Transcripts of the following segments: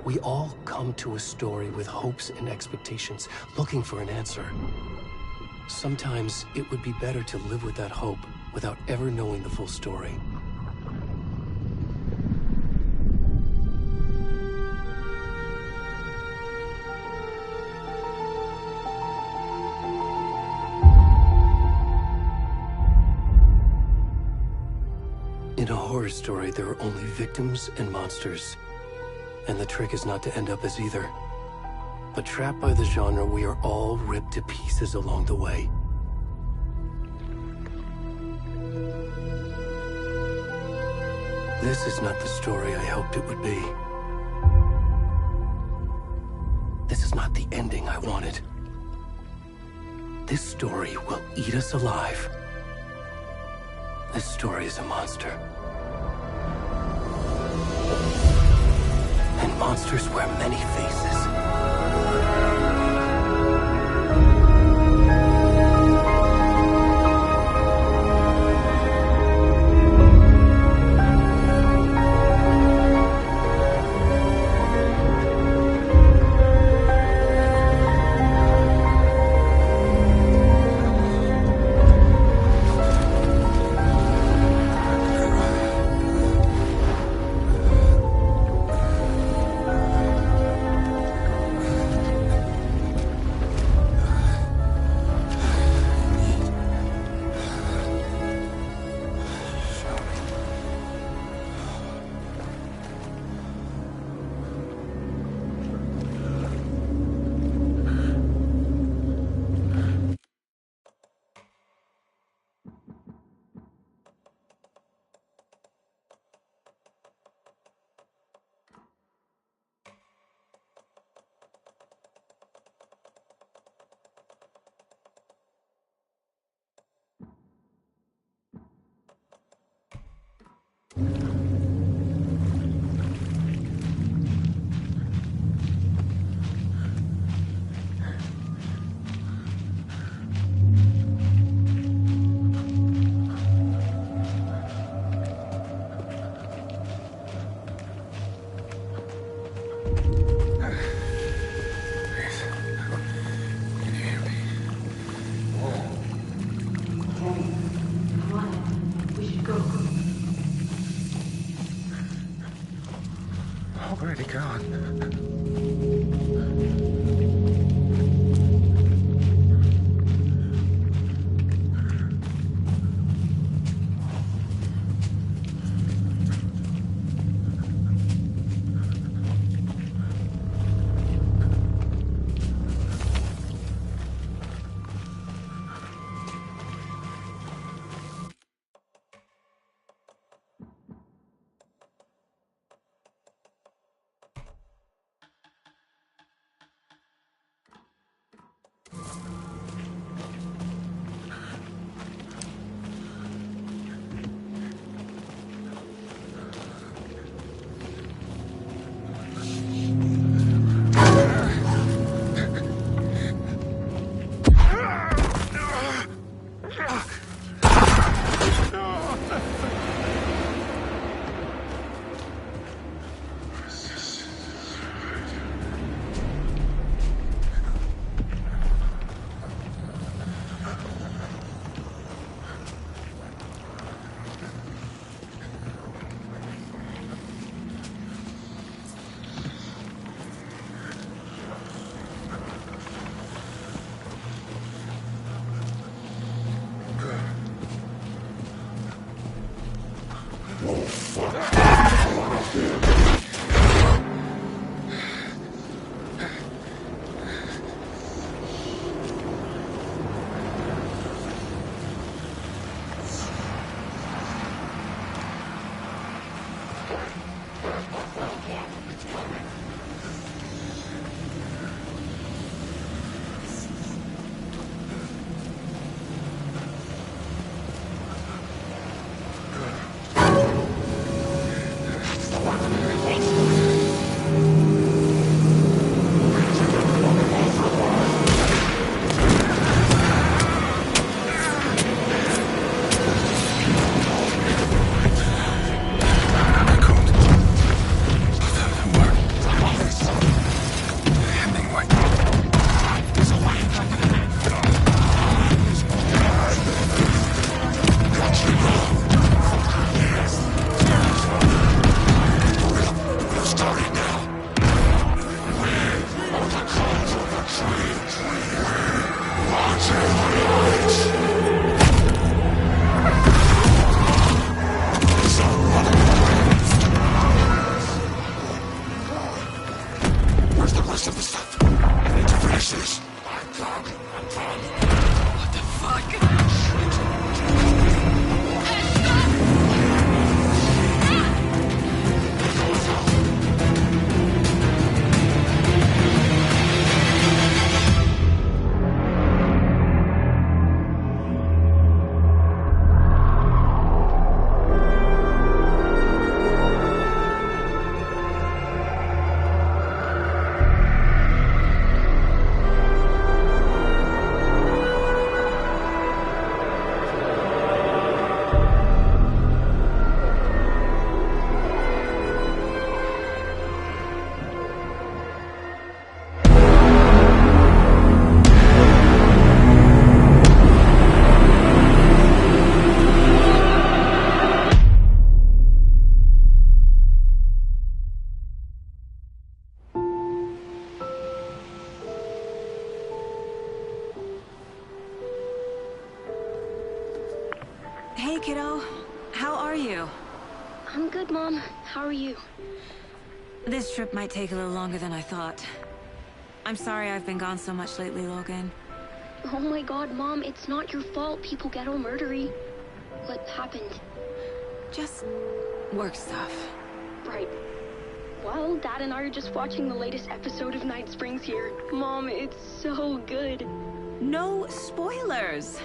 We all come to a story with hopes and expectations, looking for an answer. Sometimes it would be better to live with that hope without ever knowing the full story. In a horror story, there are only victims and monsters. And the trick is not to end up as either. But trapped by the genre, we are all ripped to pieces along the way. This is not the story I hoped it would be. This is not the ending I wanted. This story will eat us alive. This story is a monster. And monsters wear many faces. Where'd he gone? rest of the stuff. I need to finish this. What the fuck? Hey, kiddo. How are you? I'm good, Mom. How are you? This trip might take a little longer than I thought. I'm sorry I've been gone so much lately, Logan. Oh my god, Mom, it's not your fault people get all murdery. What happened? Just work stuff. Right. Well, Dad and I are just watching the latest episode of Night Springs here. Mom, it's so good. No spoilers!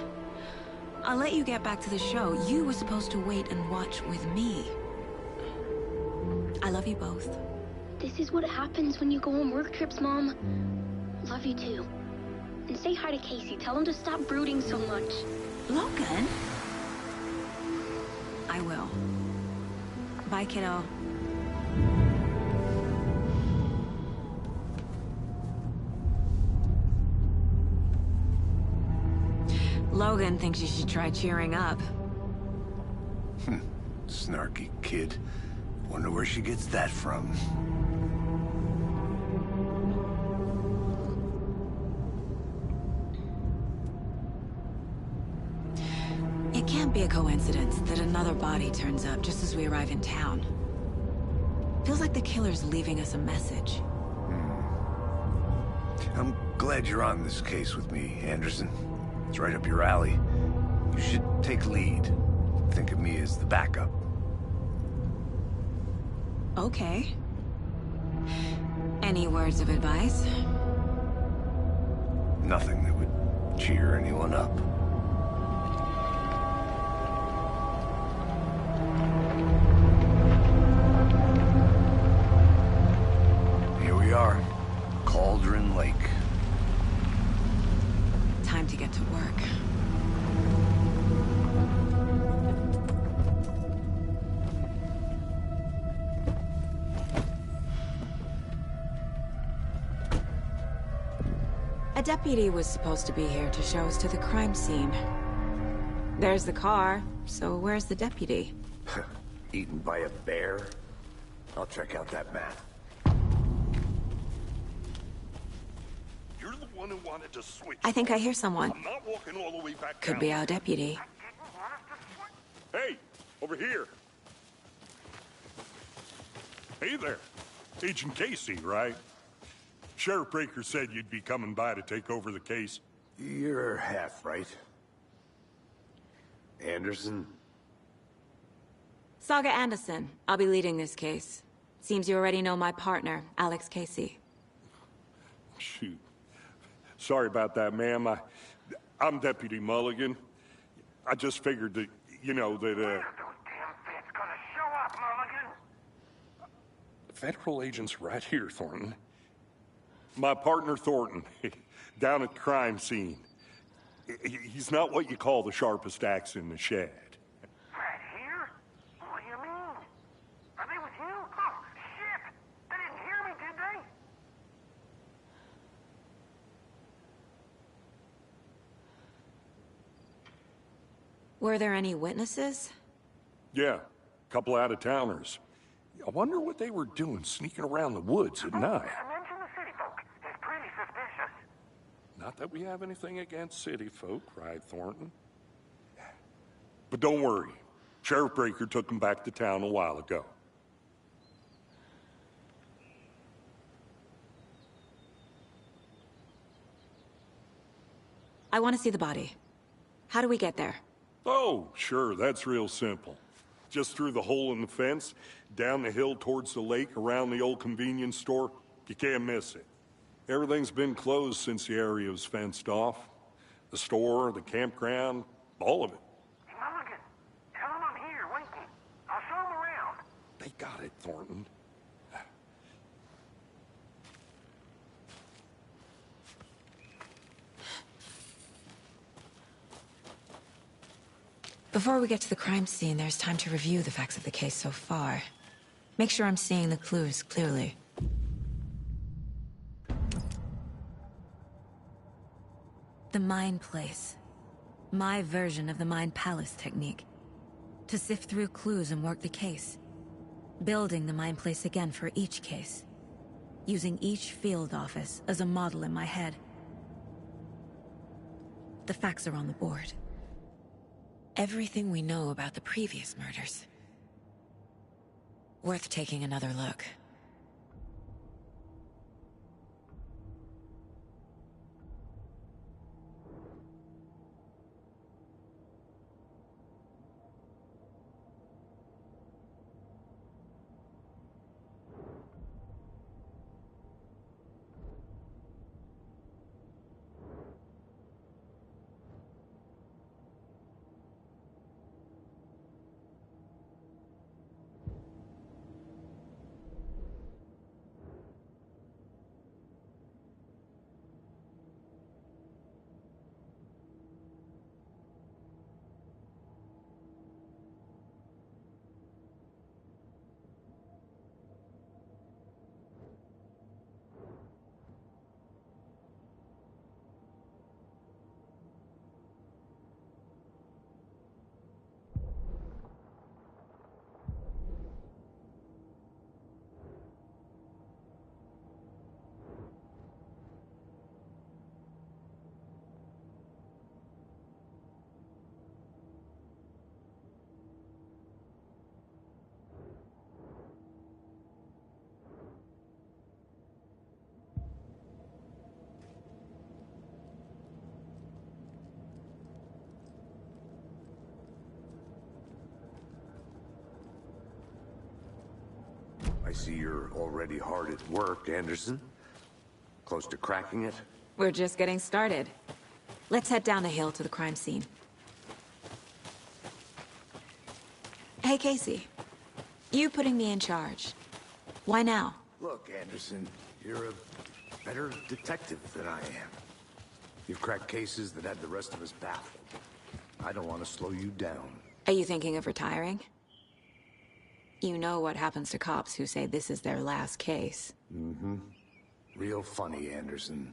I'll let you get back to the show. You were supposed to wait and watch with me. I love you both. This is what happens when you go on work trips, Mom. Love you too. And say hi to Casey. Tell him to stop brooding so much. Logan? I will. Bye, kiddo. Logan thinks you should try cheering up. Snarky kid. Wonder where she gets that from. It can't be a coincidence that another body turns up just as we arrive in town. Feels like the killer's leaving us a message. I'm glad you're on this case with me, Anderson. It's right up your alley. You should take lead. Think of me as the backup. Okay. Any words of advice? Nothing that would cheer anyone up. Here we are. Cauldron Lake. Time to get to work. A deputy was supposed to be here to show us to the crime scene. There's the car, so where's the deputy? Eaten by a bear? I'll check out that map. You're the one who wanted to switch. I think I hear someone. I'm not walking all the way back Could down. be our deputy. Hey, over here. Hey there. Agent Casey, right? Sheriff Breaker said you'd be coming by to take over the case. You're half right. Anderson? Saga Anderson. I'll be leading this case. Seems you already know my partner, Alex Casey. Shoot. Sorry about that, ma'am. I'm Deputy Mulligan. I just figured that, you know, that, Those damn feds gonna show up, Mulligan? federal agent's right here, Thornton. My partner, Thornton, down at the crime scene. He's not what you call the sharpest axe in the shed. Right here? What do you mean? Are they with you? Oh, shit! They didn't hear me, did they? Were there any witnesses? Yeah, a couple out-of-towners. I wonder what they were doing sneaking around the woods at night. Mention the city folk. It's pretty suspicious. Not that we have anything against city folk, cried Thornton. But don't worry. Sheriff Breaker took them back to town a while ago. I want to see the body. How do we get there? Oh, sure, that's real simple. Just through the hole in the fence, down the hill towards the lake, around the old convenience store. You can't miss it. Everything's been closed since the area was fenced off. The store, the campground, all of it. Hey, Mulligan, tell him I'm here, waiting. I'll show him around. They got it, Thornton. Before we get to the crime scene, there's time to review the facts of the case so far. Make sure I'm seeing the clues clearly. The Mind Place. My version of the Mind Palace technique. To sift through clues and work the case. Building the Mind Place again for each case. Using each field office as a model in my head. The facts are on the board. Everything we know about the previous murders. Worth taking another look. I see you're already hard at work, Anderson. Close to cracking it? We're just getting started. Let's head down the hill to the crime scene. Hey, Casey. You putting me in charge. Why now? Look, Anderson, you're a better detective than I am. You've cracked cases that had the rest of us baffled. I don't want to slow you down. Are you thinking of retiring? You know what happens to cops who say this is their last case. Mm-hmm. Real funny, Anderson.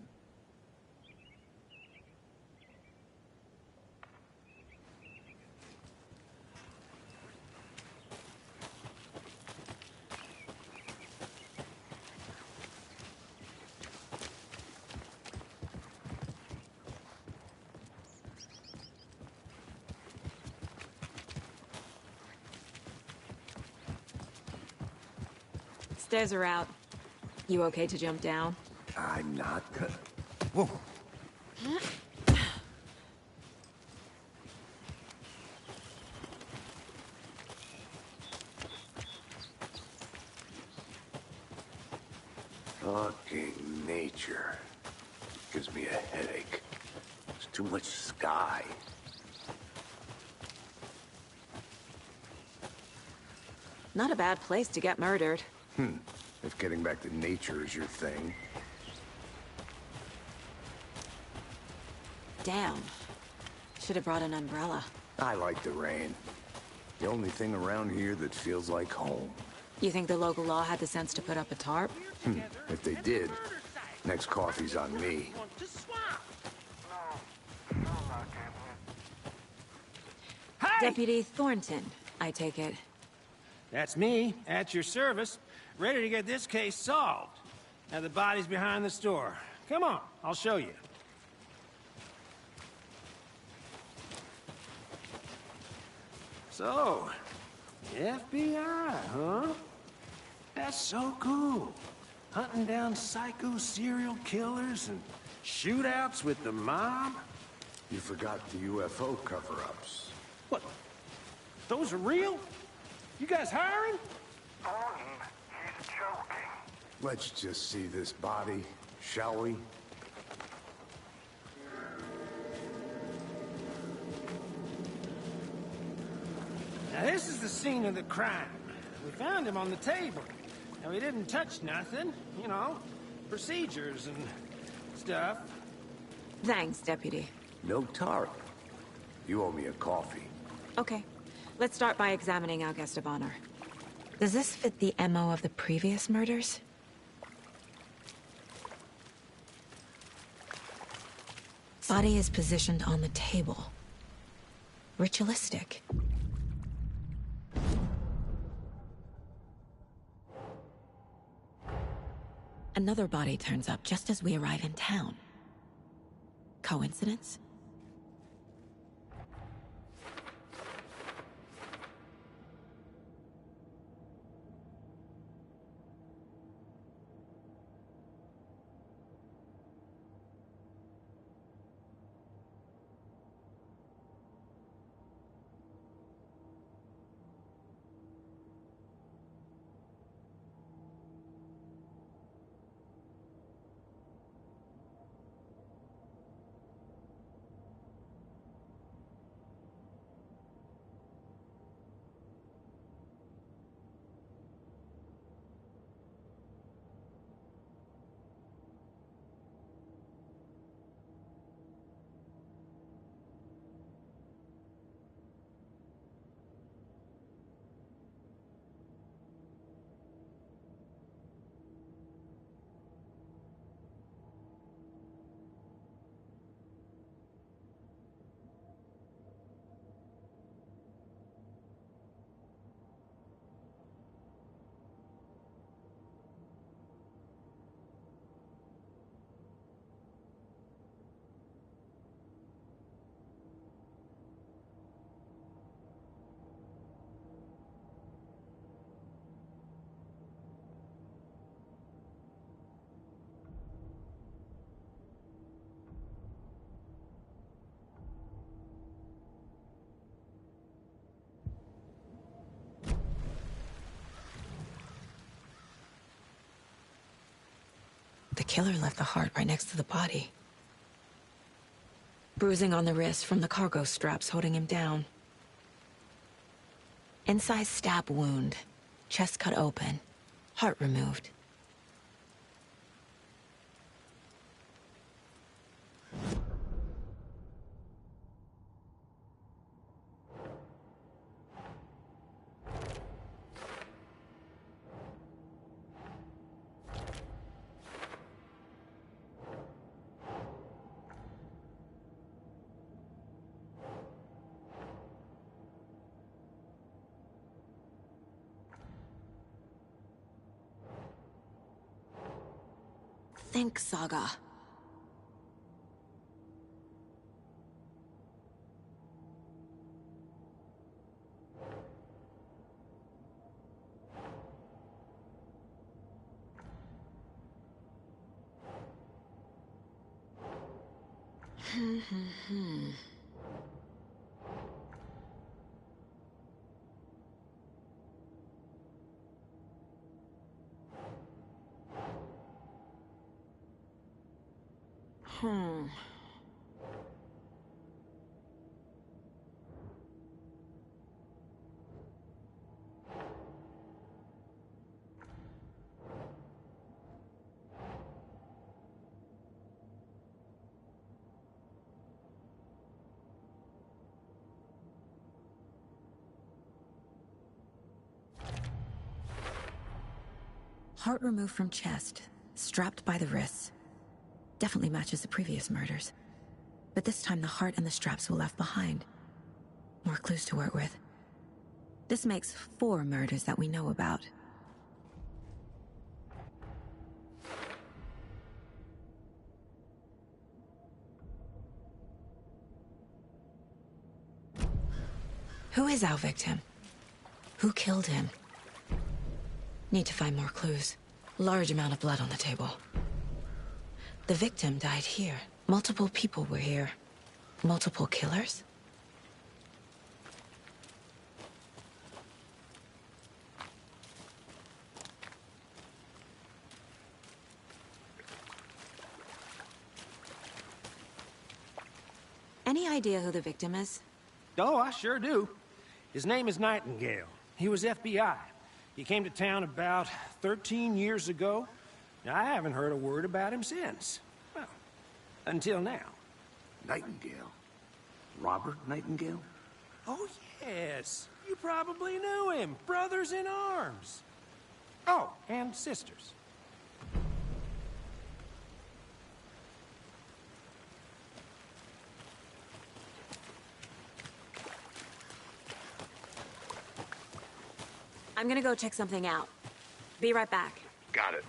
Stairs are out. You okay to jump down? I'm not gonna... Whoa! Fucking nature. Gives me a headache. There's too much sky. Not a bad place to get murdered. If getting back to nature is your thing. Damn. Should have brought an umbrella. I like the rain. The only thing around here that feels like home. You think the local law had the sense to put up a tarp? If they did, next coffee's on me. Deputy Thornton, I take it. That's me, at your service, ready to get this case solved. Now the body's behind the store. Come on, I'll show you. So, FBI, huh? That's so cool. Hunting down psycho serial killers and shootouts with the mob. You forgot the UFO cover-ups. What? Those are real? You guys hiring? Thornton, he's joking. Let's just see this body, shall we? Now this is the scene of the crime. We found him on the table. Now he didn't touch nothing, you know, procedures and stuff. Thanks, Deputy. No Tara. You owe me a coffee. Okay. Let's start by examining our guest of honor. Does this fit the MO of the previous murders? Body is positioned on the table. Ritualistic. Another body turns up just as we arrive in town. Coincidence? The killer left the heart right next to the body. Bruising on the wrist from the cargo straps holding him down. Inside stab wound. Chest cut open. Heart removed. Think, Saga. Heart removed from chest, strapped by the wrists. Definitely matches the previous murders. But this time the heart and the straps were left behind. More clues to work with. This makes 4 murders that we know about. Who is our victim? Who killed him? Need to find more clues. Large amount of blood on the table. The victim died here. Multiple people were here. Multiple killers? Any idea who the victim is? Oh, I sure do. His name is Nightingale. He was FBI. He came to town about 13 years ago. I haven't heard a word about him since. Well, until now. Nightingale? Robert Nightingale? Oh, yes. You probably knew him. Brothers in arms. Oh, and sisters. I'm gonna go check something out. Be right back. Got it.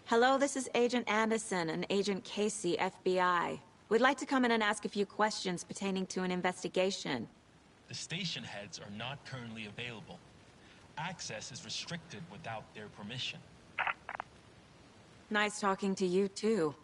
Hello, this is Agent Anderson and Agent Casey, FBI. We'd like to come in and ask a few questions pertaining to an investigation. The station heads are not currently available. Access is restricted without their permission. Nice talking to you, too.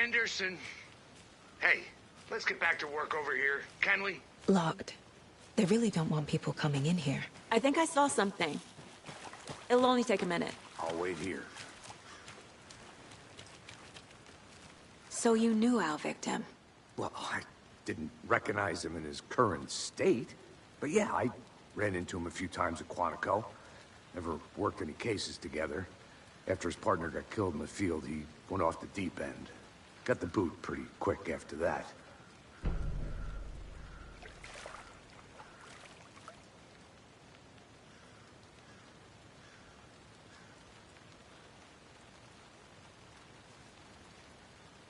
Anderson. Hey, let's get back to work over here, can we? Locked. They really don't want people coming in here. I think I saw something. It'll only take a minute. I'll wait here. So you knew our victim? Well, I didn't recognize him in his current state. But yeah, I ran into him a few times at Quantico. Never worked any cases together. After his partner got killed in the field, he went off the deep end. Got the boot pretty quick after that.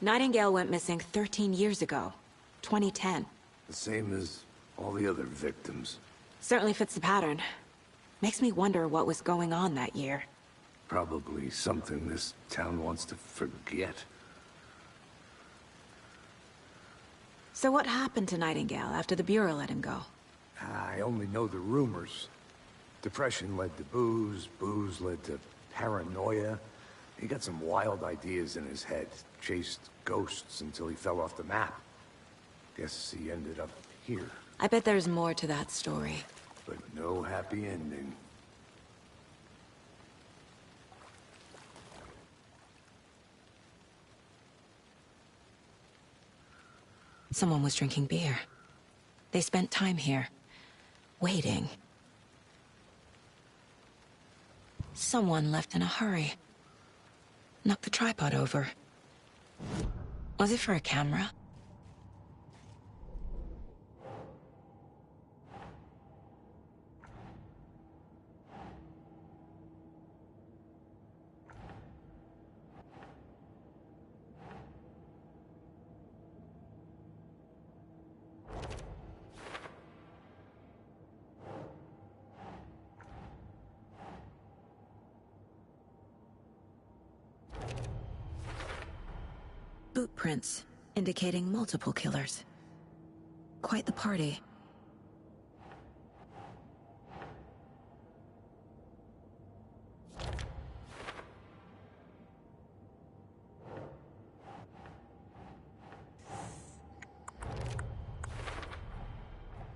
Nightingale went missing 13 years ago, 2010. The same as all the other victims. Certainly fits the pattern. Makes me wonder what was going on that year. Probably something this town wants to forget. So what happened to Nightingale after the Bureau let him go? I only know the rumors. Depression led to booze, booze led to paranoia. He got some wild ideas in his head, chased ghosts until he fell off the map. Guess he ended up here. I bet there's more to that story. But no happy ending. Someone was drinking beer. They spent time here, waiting. Someone left in a hurry. Knocked the tripod over. Was it for a camera? Boot prints, indicating multiple killers. Quite the party.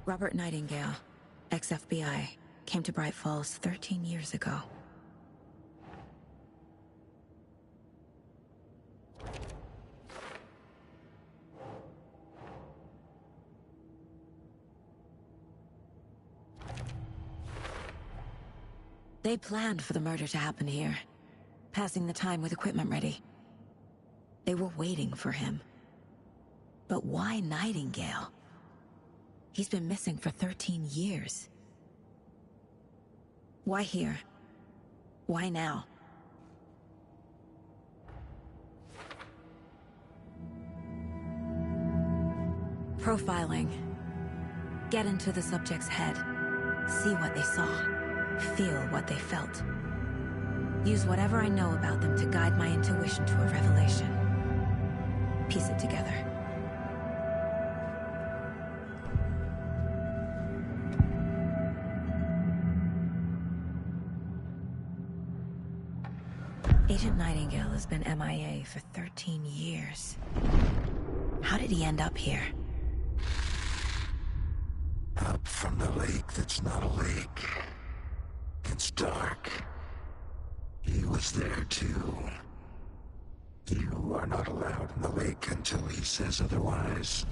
Robert Nightingale, ex-FBI, came to Bright Falls 13 years ago. They planned for the murder to happen here, passing the time with equipment ready. They were waiting for him. But why Nightingale? He's been missing for 13 years. Why here? Why now? Profiling. Get into the subject's head. See what they saw. Feel what they felt. Use whatever I know about them to guide my intuition to a revelation. Piece it together. Agent Nightingale has been MIA for 13 years. How did he end up here? Up from the lake that's not a lake. It's dark. He was there too. You are not allowed in the lake until he says otherwise.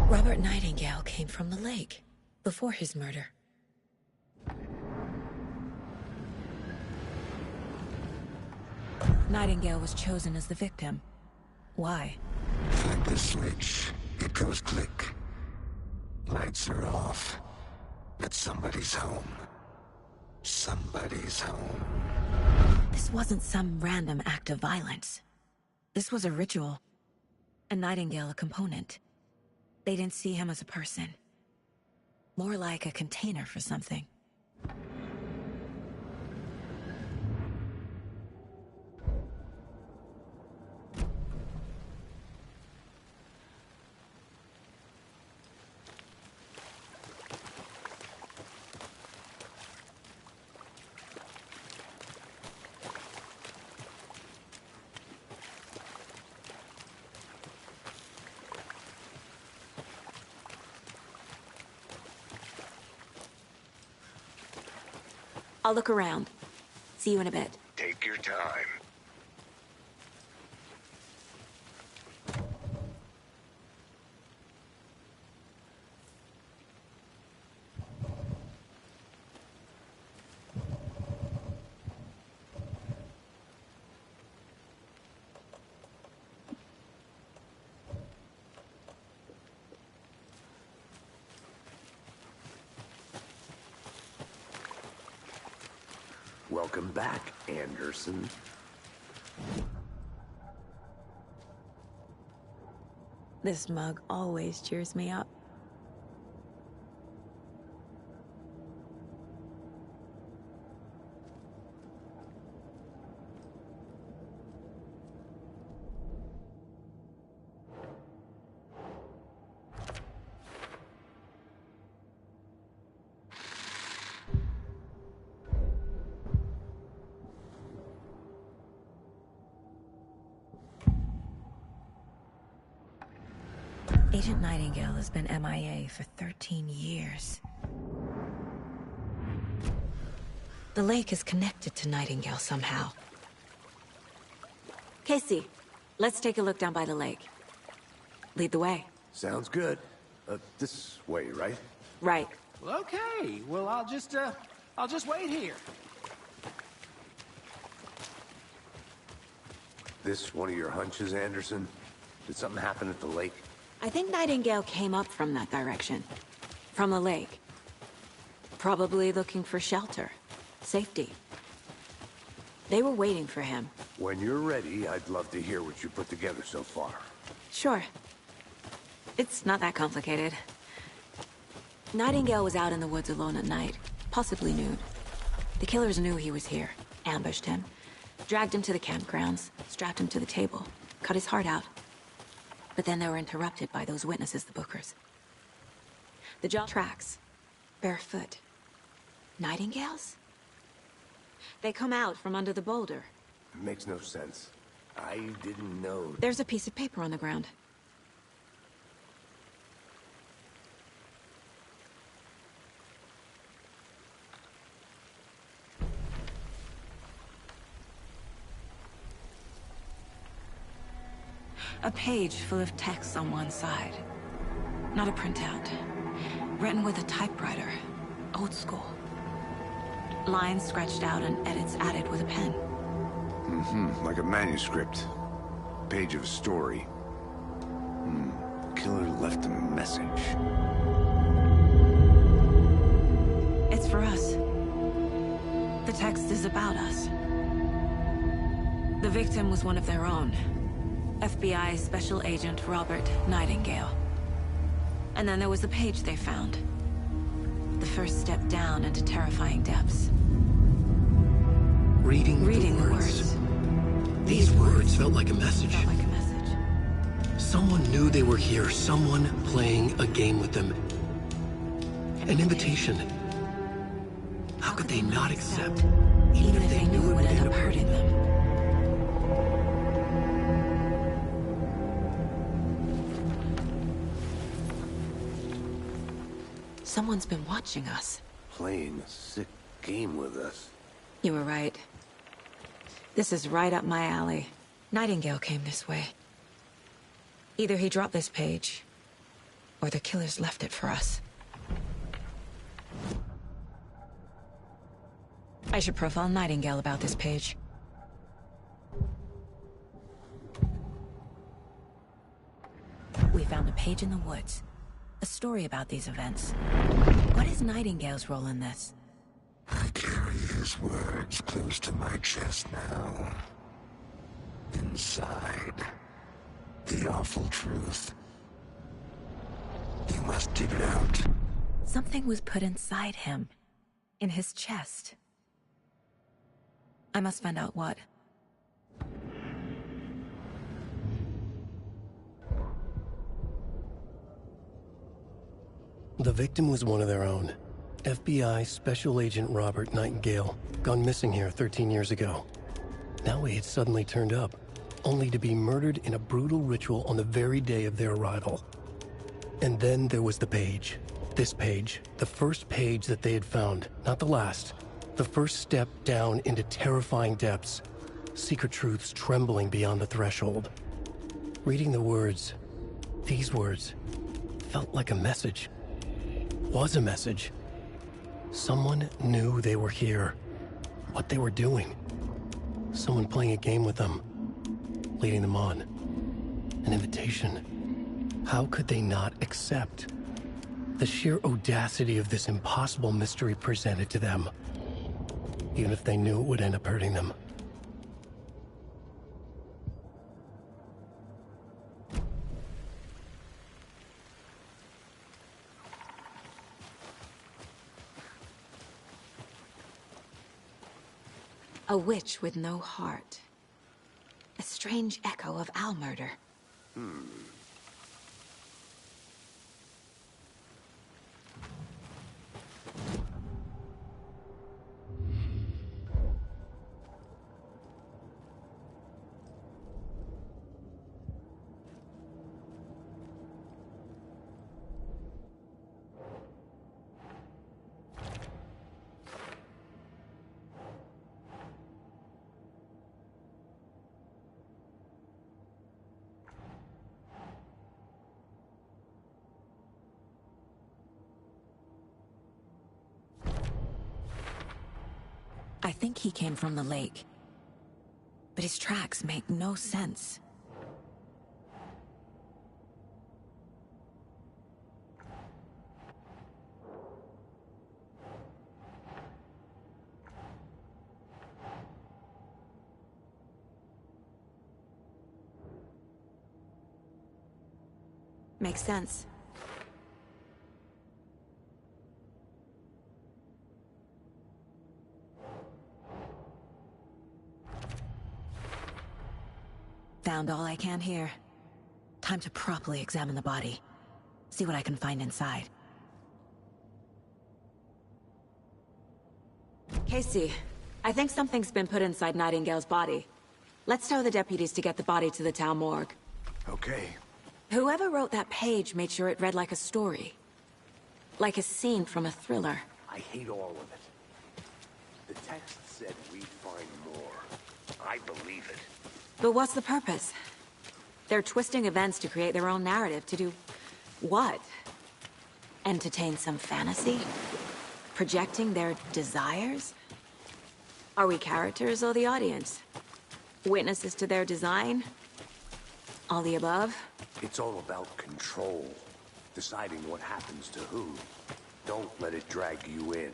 Robert Nightingale came from the lake, before his murder. Nightingale was chosen as the victim. Why? Flip the switch. It goes click. Lights are off. But somebody's home. Somebody's home. This wasn't some random act of violence. This was a ritual. And Nightingale a component. They didn't see him as a person. More like a container for something. I'll look around. See you in a bit. Take your time. Welcome back, Anderson. This mug always cheers me up. Agent Nightingale has been MIA for 13 years. The lake is connected to Nightingale somehow. Casey, let's take a look down by the lake. Lead the way. Sounds good. This way, right? Right. Well, okay. Well, I'll just wait here. This one of your hunches, Anderson? Did something happen at the lake? I think Nightingale came up from that direction. From the lake. Probably looking for shelter. Safety. They were waiting for him. When you're ready, I'd love to hear what you put together so far. Sure. It's not that complicated. Nightingale was out in the woods alone at night, possibly nude. The killers knew he was here, ambushed him, dragged him to the campgrounds, strapped him to the table, cut his heart out. But then they were interrupted by those witnesses, the Bookers. The jaw tracks. Barefoot. Nightingales? They come out from under the boulder. Makes no sense. I didn't know. There's a piece of paper on the ground. A page full of text on one side. Not a printout. Written with a typewriter. Old school. Lines scratched out and edits added with a pen. Like a manuscript. Page of a story. Killer left a message. It's for us. The text is about us. The victim was one of their own. FBI Special Agent Robert Nightingale. And then there was the page they found. The first step down into terrifying depths. Reading the words. These words felt like a message. Someone knew they were here. Someone playing a game with them. An invitation. How could they not accept, even if they knew it would end up hurting them? Someone's been watching us. Playing a sick game with us. You were right. This is right up my alley. Nightingale came this way. Either he dropped this page, or the killers left it for us. I should profile Nightingale about this page. We found a page in the woods. A story about these events. What is Nightingale's role in this? I carry his words close to my chest now. Inside, the awful truth. You must dig it out. Something was put inside him. In his chest. I must find out what. The victim was one of their own. FBI Special Agent Robert Nightingale, gone missing here 13 years ago. Now he had suddenly turned up, only to be murdered in a brutal ritual on the very day of their arrival. And then there was the page. This page, the first page that they had found, not the last. The first step down into terrifying depths. Secret truths trembling beyond the threshold. Reading the words, these words, felt like a message. Was a message. Someone knew they were here. What they were doing. Someone playing a game with them. Leading them on. An invitation. How could they not accept? The sheer audacity of this impossible mystery presented to them. Even if they knew it would end up hurting them. A witch with no heart. A strange echo of owl murder. I think he came from the lake. But his tracks make no sense. Makes sense. Found all I can here. Time to properly examine the body. See what I can find inside. Casey, I think something's been put inside Nightingale's body. Let's tell the deputies to get the body to the town morgue. Okay. Whoever wrote that page made sure it read like a story. Like a scene from a thriller. I hate all of it. The text said we'd find more. I believe it. But what's the purpose? They're twisting events to create their own narrative to do... what? Entertain some fantasy? Projecting their desires? Are we characters or the audience? Witnesses to their design? All the above? It's all about control. Deciding what happens to who. Don't let it drag you in.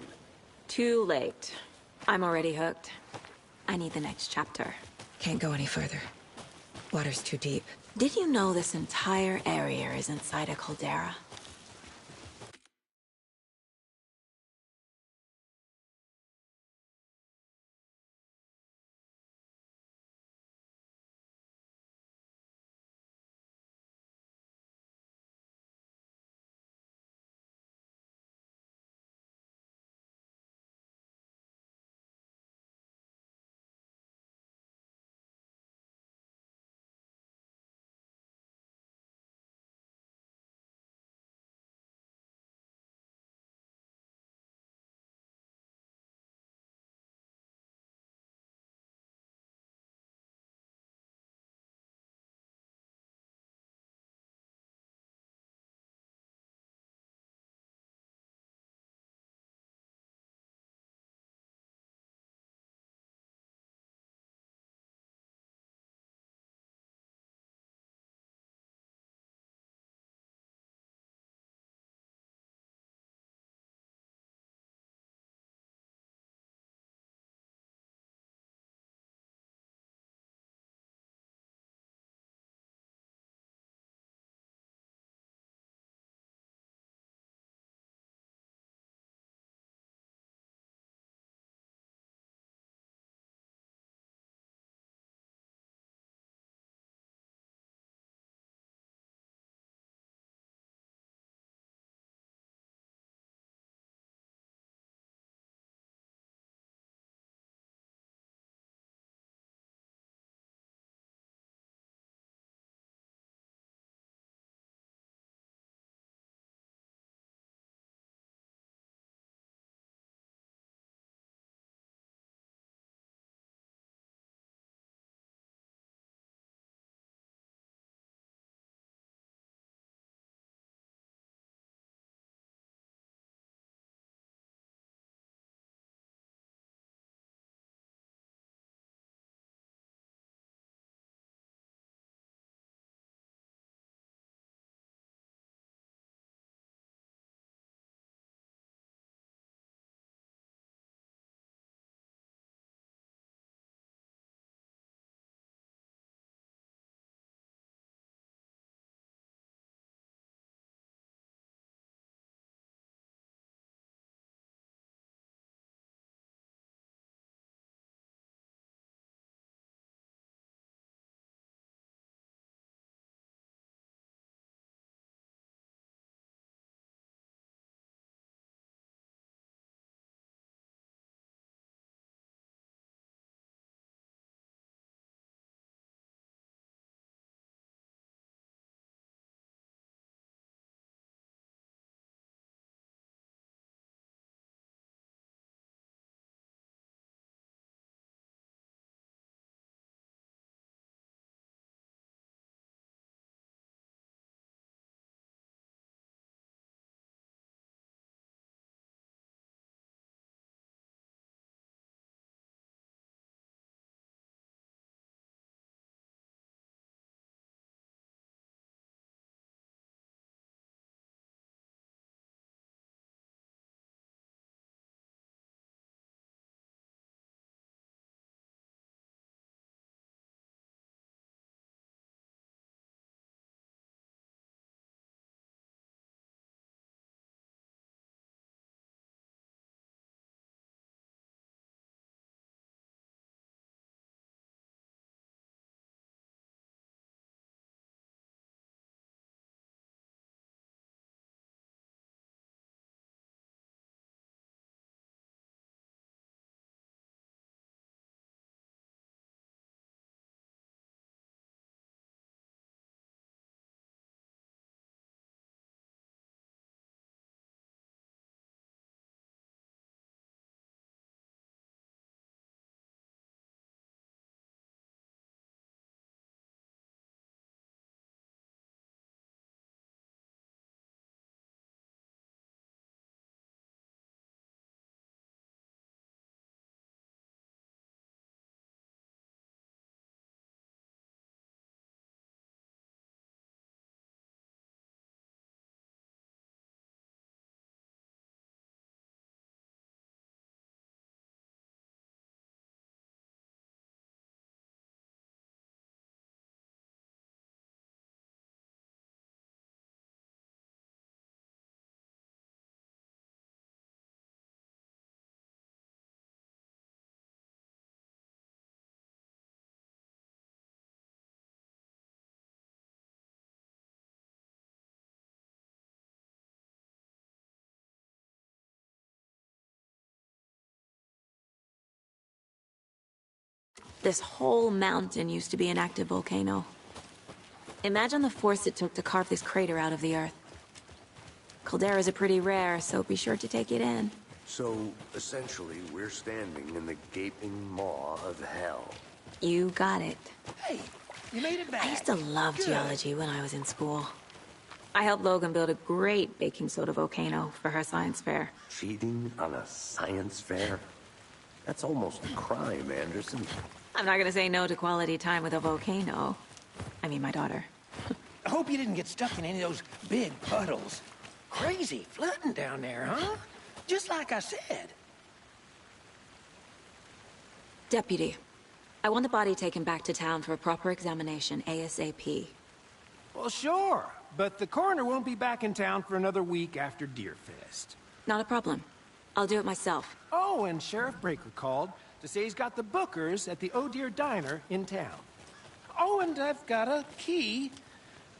Too late. I'm already hooked. I need the next chapter. Can't go any further. Water's too deep. Did you know this entire area is inside a caldera? This whole mountain used to be an active volcano. Imagine the force it took to carve this crater out of the earth. Calderas are pretty rare, so be sure to take it in. So, essentially, we're standing in the gaping maw of hell. You got it. Hey, you made it back. I used to love geology when I was in school. I helped Logan build a great baking soda volcano for her science fair. Cheating on a science fair? That's almost a crime, Anderson. I'm not gonna say no to quality time with a volcano. I mean, my daughter. I hope you didn't get stuck in any of those big puddles. Crazy flooding down there, huh? Just like I said. Deputy, I want the body taken back to town for a proper examination ASAP. Well, sure. But the coroner won't be back in town for another week after Deerfest. Not a problem. I'll do it myself. Oh, and Sheriff Breaker called to say he's got the Bookers at the Oh Deer Diner in town. Oh, and I've got a key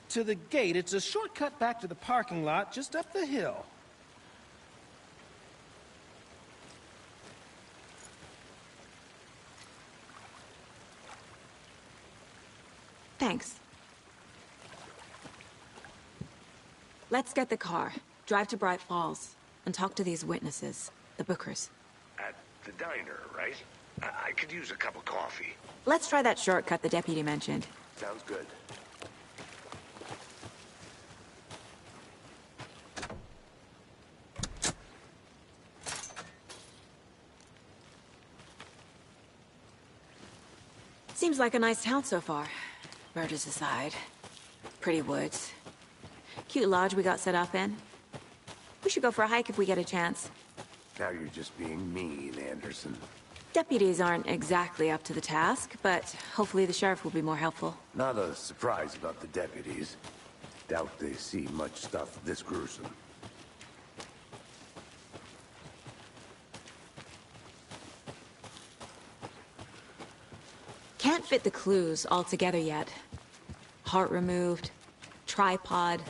to the gate. It's a shortcut back to the parking lot just up the hill. Thanks. Let's get the car, drive to Bright Falls, and talk to these witnesses, the Bookers. At the diner, right? I could use a cup of coffee. Let's try that shortcut the deputy mentioned. Sounds good. Seems like a nice town so far. Murders aside. Pretty woods. Cute lodge we got set up in. We should go for a hike if we get a chance. Now you're just being mean, Anderson. Deputies aren't exactly up to the task, but hopefully the sheriff will be more helpful. Not a surprise about the deputies. Doubt they see much stuff this gruesome. Can't fit the clues all together yet. Heart removed, tripod,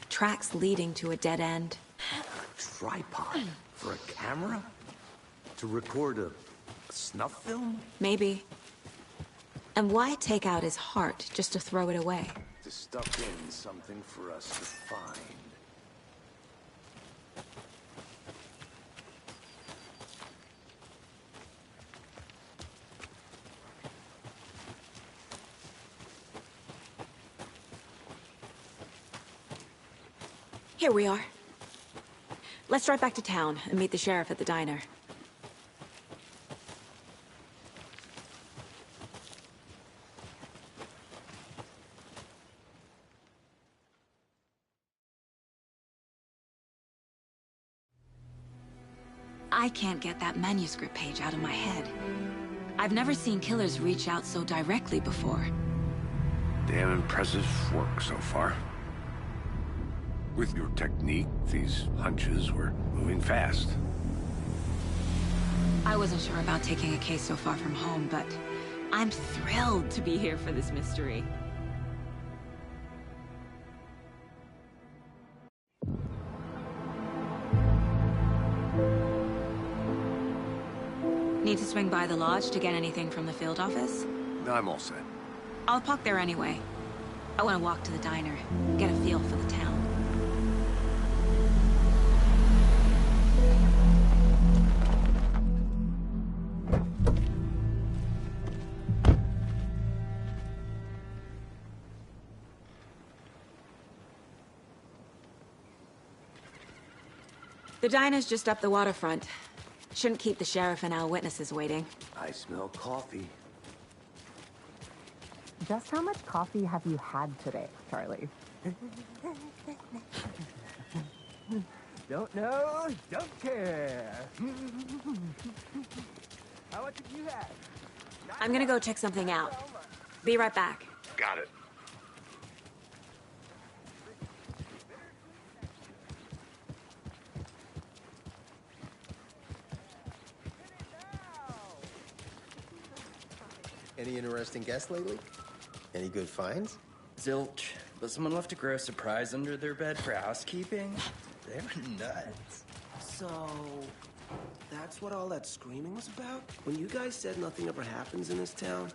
tracks leading to a dead end. Tripod? For a camera? To record a snuff film? Maybe. And why take out his heart just to throw it away? To stuff in something for us to find. Here we are. Let's drive back to town and meet the sheriff at the diner. I can't get that manuscript page out of my head. I've never seen killers reach out so directly before. Damn impressive work so far. With your technique, these hunches were moving fast. I wasn't sure about taking a case so far from home, but I'm thrilled to be here for this mystery. Need to swing by the lodge to get anything from the field office? No, I'm all set. I'll park there anyway. I want to walk to the diner, get a feel for the town. The diner's just up the waterfront. Shouldn't keep the sheriff and our witnesses waiting. I smell coffee. Just how much coffee have you had today, Charlie? Don't know, don't care. How much have you had? I'm gonna go check something out. Be right back. Got it. Any interesting guests lately? Any good finds? Zilch, but someone left a gross surprise under their bed for housekeeping. They were nuts. So, That's what all that screaming was about? When you guys said nothing ever happens in this town?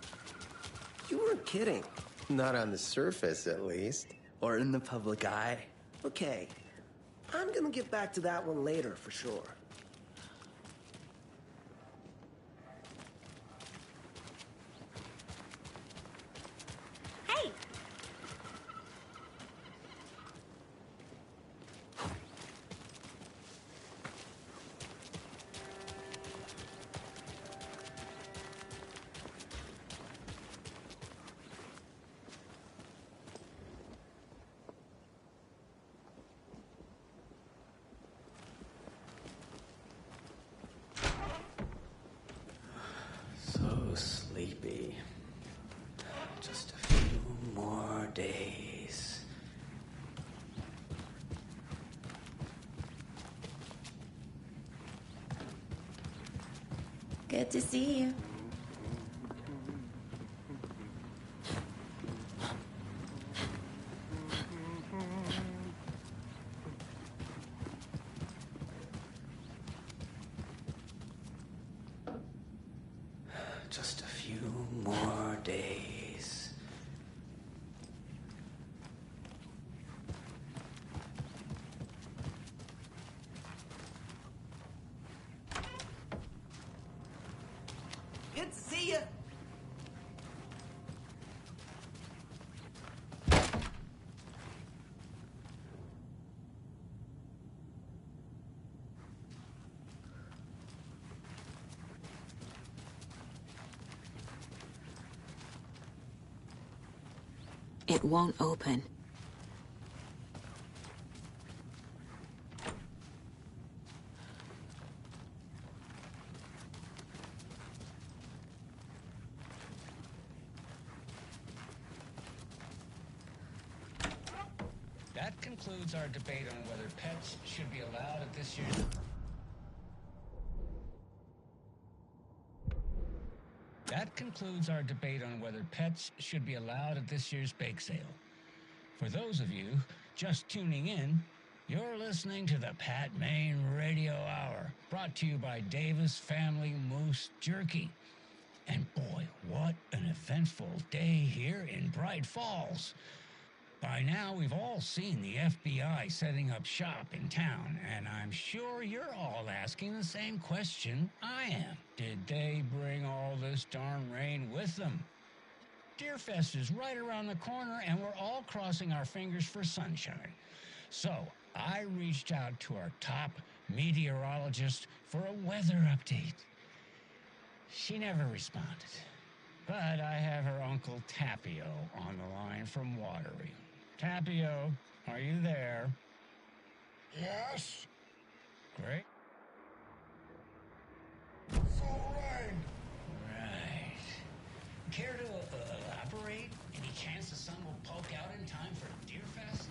You weren't kidding. Not on the surface, at least. Or in the public eye. Okay, I'm gonna get back to that one later, for sure. Hey! So sleepy. Just a few more days. Good to see you. Just a few more days. Good to see ya! It won't open. That concludes our debate on whether pets should be allowed at this year's... That concludes our debate on whether pets should be allowed at this year's bake sale. For those of you just tuning in, you're listening to the Pat Maine Radio Hour, brought to you by Davis Family Moose Jerky. And boy, what an eventful day here in Bright Falls. By now, we've all seen the FBI setting up shop in town, and I'm sure you're all asking the same question I am. Did they bring all this darn rain with them? Deerfest is right around the corner, and we're all crossing our fingers for sunshine. So, I reached out to our top meteorologist for a weather update. She never responded, but I have her Uncle Tapio on the line from Watery. Tapio, are you there? Yes? Great. So rain. Right. Care to elaborate? Any chance the sun will poke out in time for Deerfest?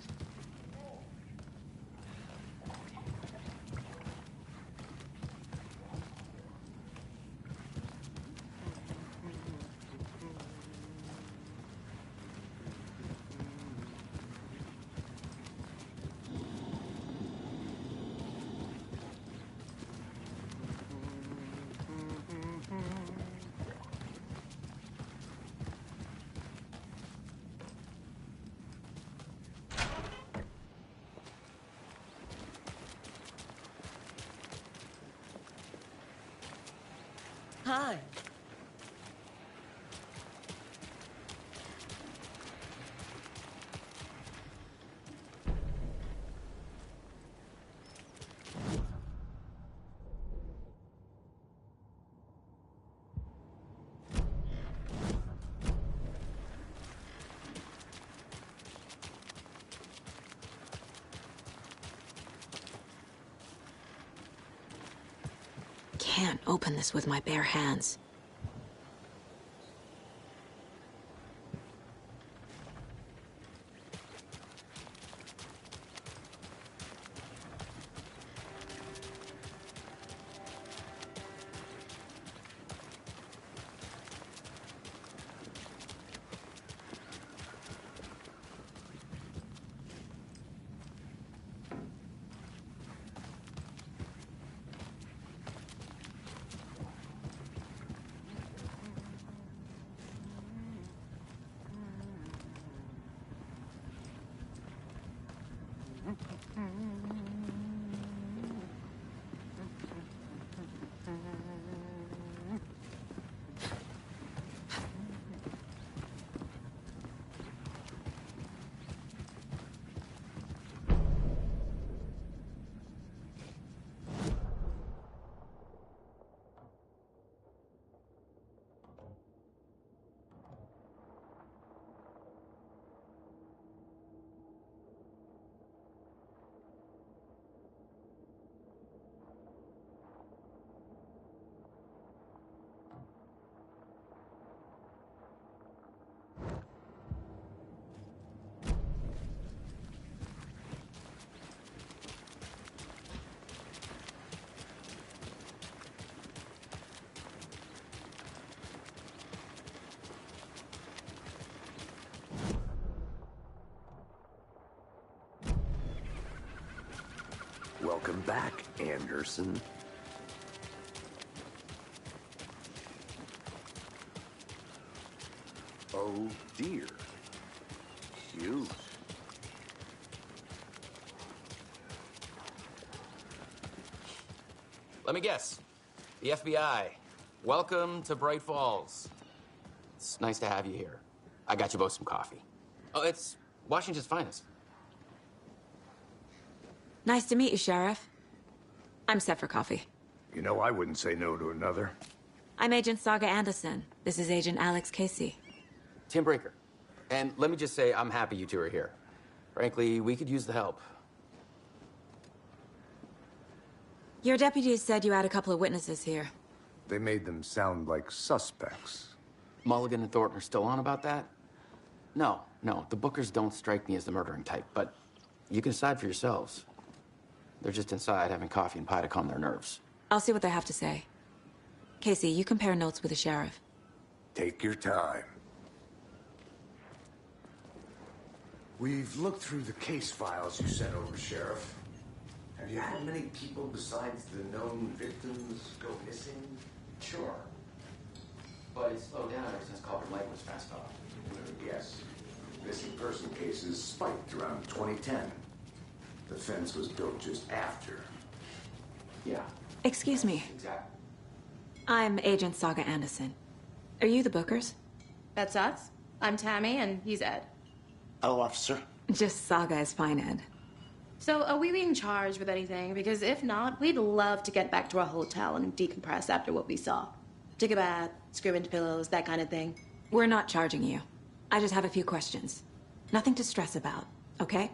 Hi. Can't open this with my bare hands. Welcome back, Anderson. Oh dear. Cute. Let me guess. The FBI. Welcome to Bright Falls. It's nice to have you here. I got you both some coffee. Oh, it's Washington's finest. Nice to meet you, Sheriff. I'm set for coffee. You know, I wouldn't say no to another. I'm Agent Saga Anderson. This is Agent Alex Casey. Tim Brinker. And let me just say, I'm happy you two are here. Frankly, we could use the help. Your deputies said you had a couple of witnesses here. They made them sound like suspects. Mulligan and Thornton are still on about that? No, the Bookers don't strike me as the murdering type, but you can decide for yourselves. They're just inside having coffee and pie to calm their nerves. I'll see what they have to say. Casey, you compare notes with the sheriff. Take your time. We've looked through the case files you sent over, Sheriff. Have you had many people besides the known victims go missing? Sure. But it's slowed down ever since Culver Lake was passed off. Yes. Missing person cases spiked around 2010. The fence was built just after. Yeah. Excuse me. Exactly. I'm Agent Saga Anderson. Are you the Bookers? That's us. I'm Tammy, and he's Ed. Hello, officer. Just Saga is fine, Ed. So, are we being charged with anything? Because if not, we'd love to get back to our hotel and decompress after what we saw. Take a bath, scream into pillows, that kind of thing. We're not charging you. I just have a few questions. Nothing to stress about, okay?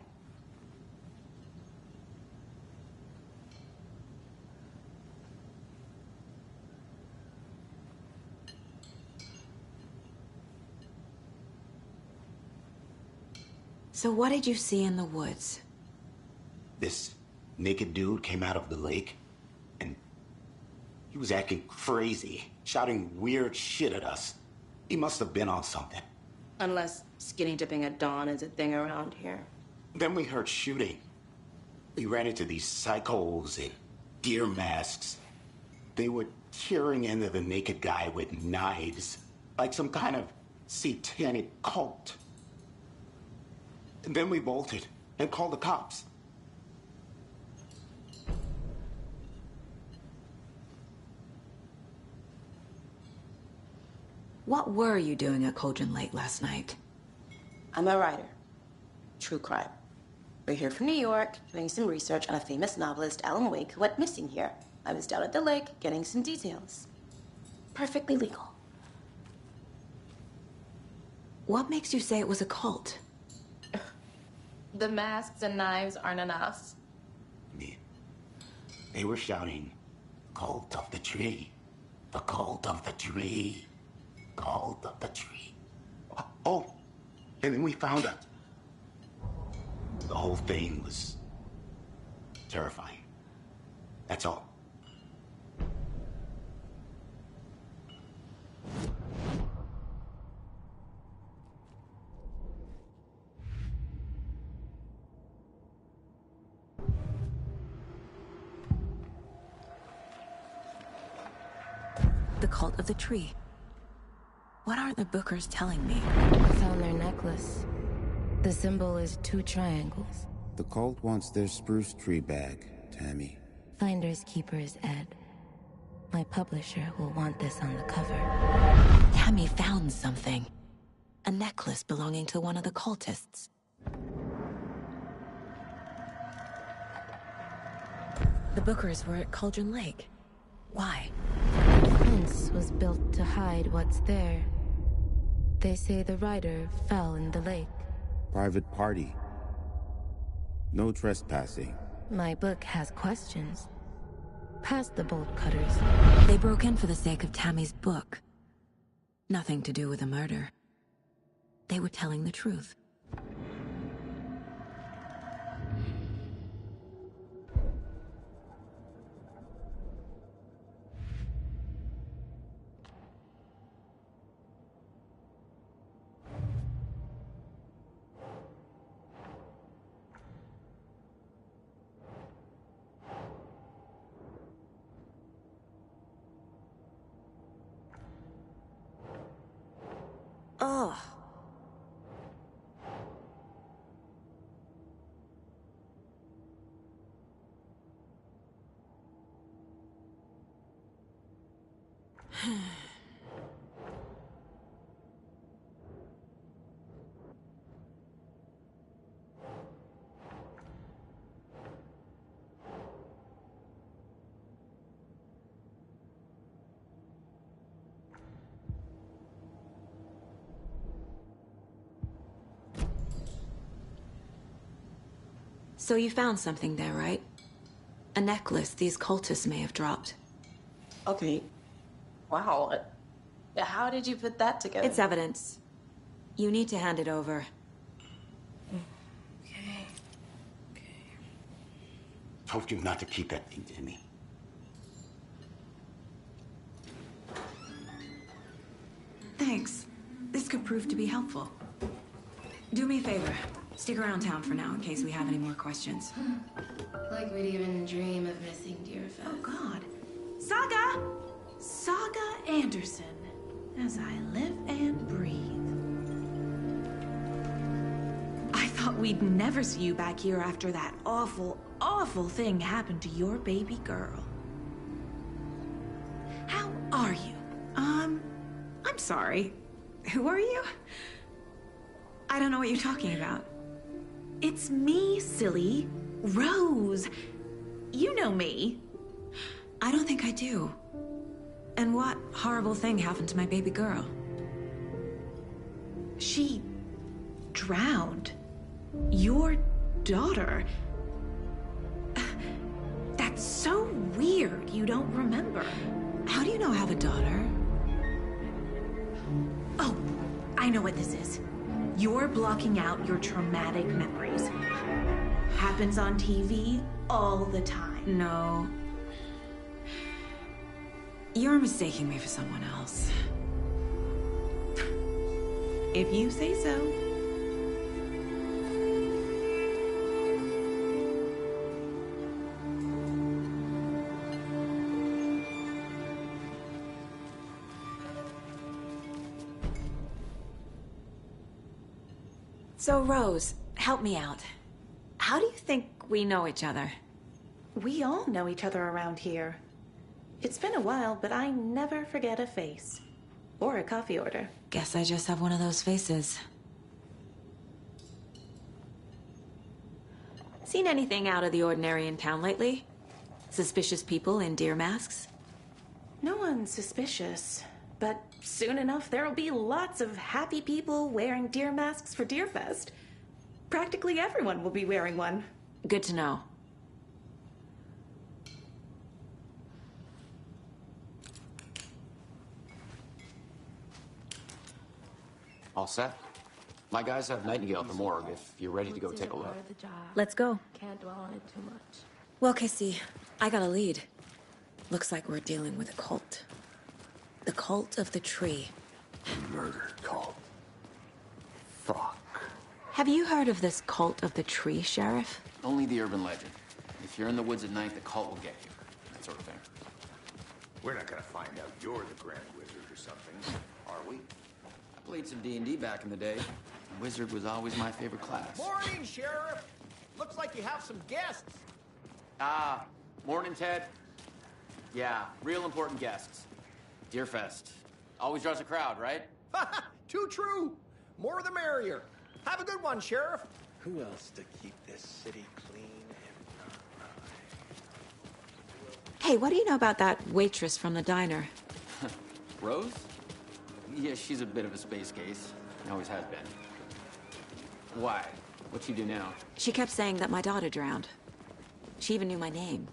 So what did you see in the woods? This naked dude came out of the lake, and he was acting crazy, shouting weird shit at us. He must have been on something. Unless skinny dipping at dawn is a thing around here. Then we heard shooting. We ran into these psychos in deer masks. They were tearing into the naked guy with knives, like some kind of satanic cult. And then we bolted and called the cops. What were you doing at Cauldron Lake last night? I'm a writer. True crime. We're here from New York, doing some research on a famous novelist, Alan Wake, who went missing here. I was down at the lake, getting some details. Perfectly legal. What makes you say it was a cult? The masks and knives aren't enough. They were shouting, "Cult of the tree, the cult of the tree, cult of the tree." Oh, and then we found it. The whole thing was terrifying. That's all. The cult of the tree. What are the Bookers telling me? I found their necklace. The symbol is 2 triangles. The cult wants their spruce tree back, Tammy. Finders keepers, Ed. My publisher will want this on the cover. Tammy found something. A necklace belonging to one of the cultists. The Bookers were at Cauldron Lake. Why? The fence was built to hide what's there. They say the rider fell in the lake. Private party. No trespassing. My book has questions. Past the bolt cutters. They broke in for the sake of Tammy's book. Nothing to do with a murder. They were telling the truth. Ugh. So you found something there, right? A necklace these cultists may have dropped. Okay. Wow. How did you put that together? It's evidence. You need to hand it over. Okay. Told you not to keep that thing to me. Thanks. This could prove to be helpful. Do me a favor. Stick around town for now in case we have any more questions. Like we'd even dream of missing Deerfest. Oh, God. Saga! Saga Anderson. As I live and breathe. I thought we'd never see you back here after that awful, awful thing happened to your baby girl. How are you? I'm sorry. Who are you? I don't know what you're talking about. It's me, silly. Rose. You know me. I don't think I do. And what horrible thing happened to my baby girl? She drowned. Your daughter. That's so weird you don't remember. How do you know I have a daughter? Oh, I know what this is. You're blocking out your traumatic memories. Happens on TV all the time. No. You're mistaking me for someone else. If you say so. So, Rose, help me out. How do you think we know each other? We all know each other around here. It's been a while, but I never forget a face. Or a coffee order. Guess I just have one of those faces. Seen anything out of the ordinary in town lately? Suspicious people in deer masks? No one's suspicious. But soon enough, there'll be lots of happy people wearing deer masks for Deerfest. Practically everyone will be wearing one. Good to know. All set? My guys have Nightingale at the morgue if you're ready to go take a look. Let's go. Can't dwell on it too much. Well, Casey, I got a lead. Looks like we're dealing with a cult. The cult of the tree. Murder cult. Fuck. Have you heard of this cult of the tree, Sheriff? Only the urban legend. If you're in the woods at night, the cult will get you. That sort of thing. We're not gonna find out you're the Grand Wizard or something, are we? I played some D&D back in the day. The wizard was always my favorite class. Morning, Sheriff! Looks like you have some guests. Morning, Ted. Yeah, real important guests. Deerfest. Always draws a crowd, right? Too true. More the merrier. Have a good one, Sheriff. Who else to keep this city clean and Hey, what do you know about that waitress from the diner? Rose? Yeah, she's a bit of a space case. Always has been. Why? What'd she do now? She kept saying that my daughter drowned. She even knew my name.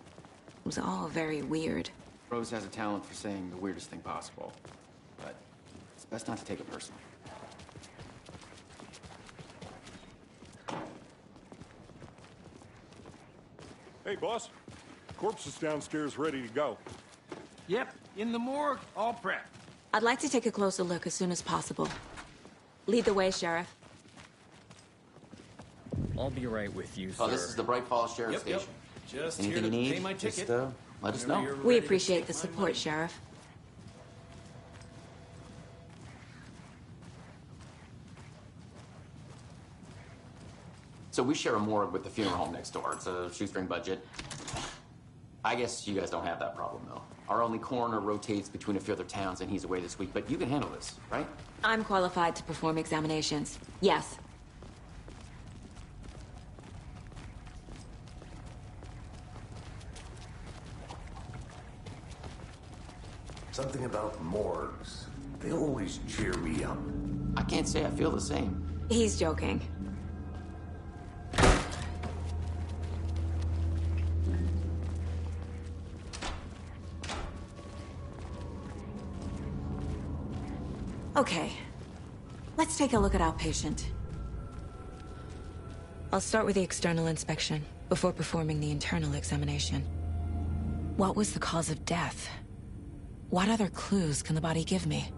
It was all very weird. Rose has a talent for saying the weirdest thing possible. But it's best not to take it personally. Hey, boss. Corpse is downstairs ready to go. Yep, in the morgue, all prepped. I'd like to take a closer look as soon as possible. Lead the way, Sheriff. I'll be right with you, sir. Oh, this is the Bright Falls Sheriff Station. Just Anything here to you need, pay my just, ticket. let us know. We appreciate the support, Sheriff. So we share a morgue with the funeral home next door. It's a shoestring budget. I guess you guys don't have that problem, though. Our only coroner rotates between a few other towns, and he's away this week, but you can handle this, right? I'm qualified to perform examinations. Yes. Something about morgues. They always cheer me up. I can't say I feel the same. He's joking. Okay. Let's take a look at our patient. I'll start with the external inspection before performing the internal examination. What was the cause of death? What other clues can the body give me?